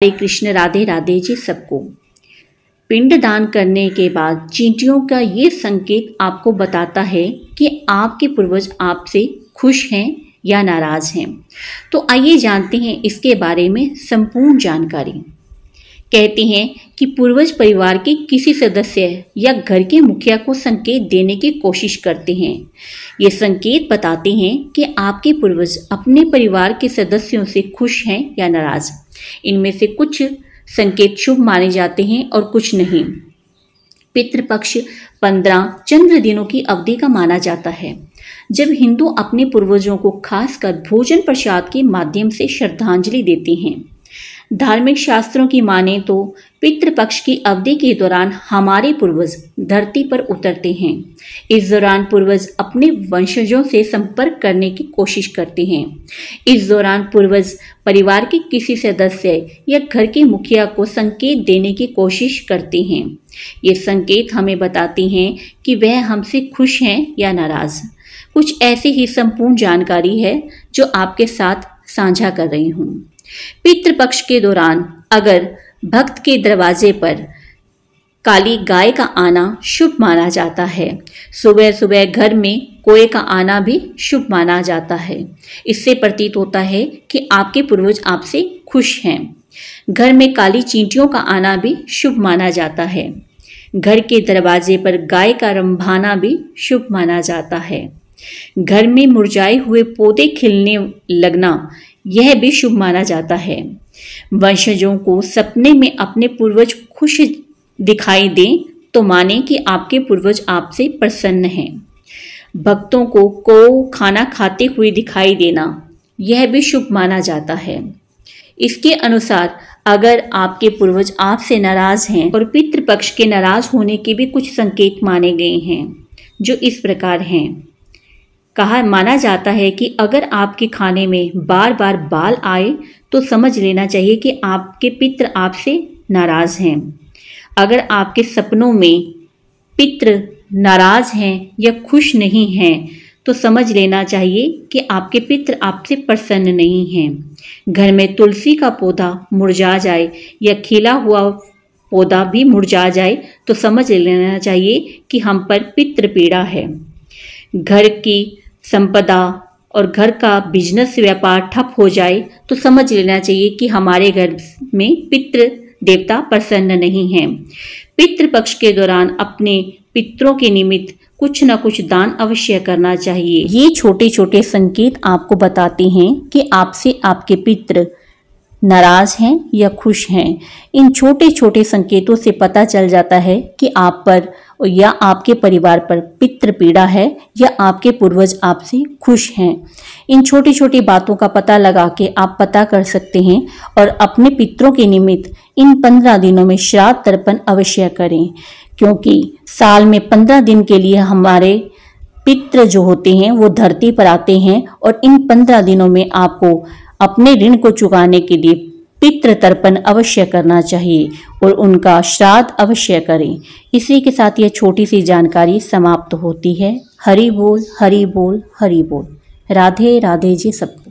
हरे कृष्ण, राधे राधे जी सबको। पिंडदान करने के बाद चींटियों का ये संकेत आपको बताता है कि आपके पूर्वज आपसे खुश हैं या नाराज हैं। तो आइए जानते हैं इसके बारे में संपूर्ण जानकारी। कहते हैं कि पूर्वज परिवार के किसी सदस्य या घर के मुखिया को संकेत देने की कोशिश करते हैं। ये संकेत बताते हैं कि आपके पूर्वज अपने परिवार के सदस्यों से खुश हैं या नाराज। इनमें से कुछ संकेत शुभ माने जाते हैं और कुछ नहीं। पितृपक्ष 15 चंद्र दिनों की अवधि का माना जाता है, जब हिंदू अपने पूर्वजों को खासकर भोजन प्रसाद के माध्यम से श्रद्धांजलि देते हैं। धार्मिक शास्त्रों की माने तो पितृपक्ष की अवधि के दौरान हमारे पूर्वज धरती पर उतरते हैं। इस दौरान पूर्वज अपने वंशजों से संपर्क करने की कोशिश करते हैं। इस दौरान पूर्वज परिवार के किसी सदस्य या घर के मुखिया को संकेत देने की कोशिश करते हैं। ये संकेत हमें बताते हैं कि वह हमसे खुश हैं या नाराज। कुछ ऐसी ही संपूर्ण जानकारी है जो आपके साथ साझा कर रही हूँ। पितृपक्ष के दौरान अगर भक्त के दरवाजे पर काली गाय का आना शुभ माना जाता है। सुबह सुबह घर में कोए का आना भी शुभ माना जाता है। इससे प्रतीत होता है कि आपके पूर्वज आपसे खुश हैं। घर में काली चींटियों का आना भी शुभ माना जाता है। घर के दरवाजे पर गाय का रंभाना भी शुभ माना जाता है। घर में मुरझाए हुए पौधे खिलने लगना यह भी शुभ माना जाता है। वंशजों को सपने में अपने पूर्वज खुश दिखाई दें तो माने कि आपके पूर्वज आपसे प्रसन्न हैं। भक्तों को खाना खाते हुए दिखाई देना यह भी शुभ माना जाता है। इसके अनुसार अगर आपके पूर्वज आपसे नाराज हैं और पितृपक्ष के नाराज होने के भी कुछ संकेत माने गए हैं, जो इस प्रकार हैं। माना जाता है कि अगर आपके खाने में बार बार बाल आए तो समझ लेना चाहिए कि आपके पितृ आपसे नाराज हैं। अगर आपके सपनों में पितृ नाराज हैं या खुश नहीं हैं तो समझ लेना चाहिए कि आपके पितृ आपसे प्रसन्न नहीं हैं। घर में तुलसी का पौधा मुरझा जाए या खिला हुआ पौधा भी मुरझा जाए तो समझ लेना चाहिए कि हम पर पितृ पीड़ा है। घर की संपदा और घर का बिजनेस व्यापार ठप हो जाए तो समझ लेना चाहिए कि हमारे घर में पितृ देवता प्रसन्न नहीं हैं। पितृपक्ष के दौरान अपने पितरों के निमित्त कुछ न कुछ दान अवश्य करना चाहिए। ये छोटे छोटे संकेत आपको बताते हैं कि आपसे आपके पितृ नाराज हैं या खुश हैं। इन छोटे छोटे संकेतों से पता चल जाता है कि आप पर या आपके परिवार पर पितृ पीड़ा है या आपके पूर्वज आपसे खुश हैं। इन छोटी छोटी बातों का पता लगा के आप पता कर सकते हैं और अपने पितरों के निमित्त इन 15 दिनों में श्राद्ध तर्पण अवश्य करें, क्योंकि साल में 15 दिन के लिए हमारे पितृ जो होते हैं वो धरती पर आते हैं और इन 15 दिनों में आपको अपने ऋण को चुकाने के लिए पितृ तर्पण अवश्य करना चाहिए और उनका श्राद्ध अवश्य करें। इसी के साथ यह छोटी सी जानकारी समाप्त होती है। हरि बोल, हरि बोल, हरि बोल। राधे राधे जी सबको।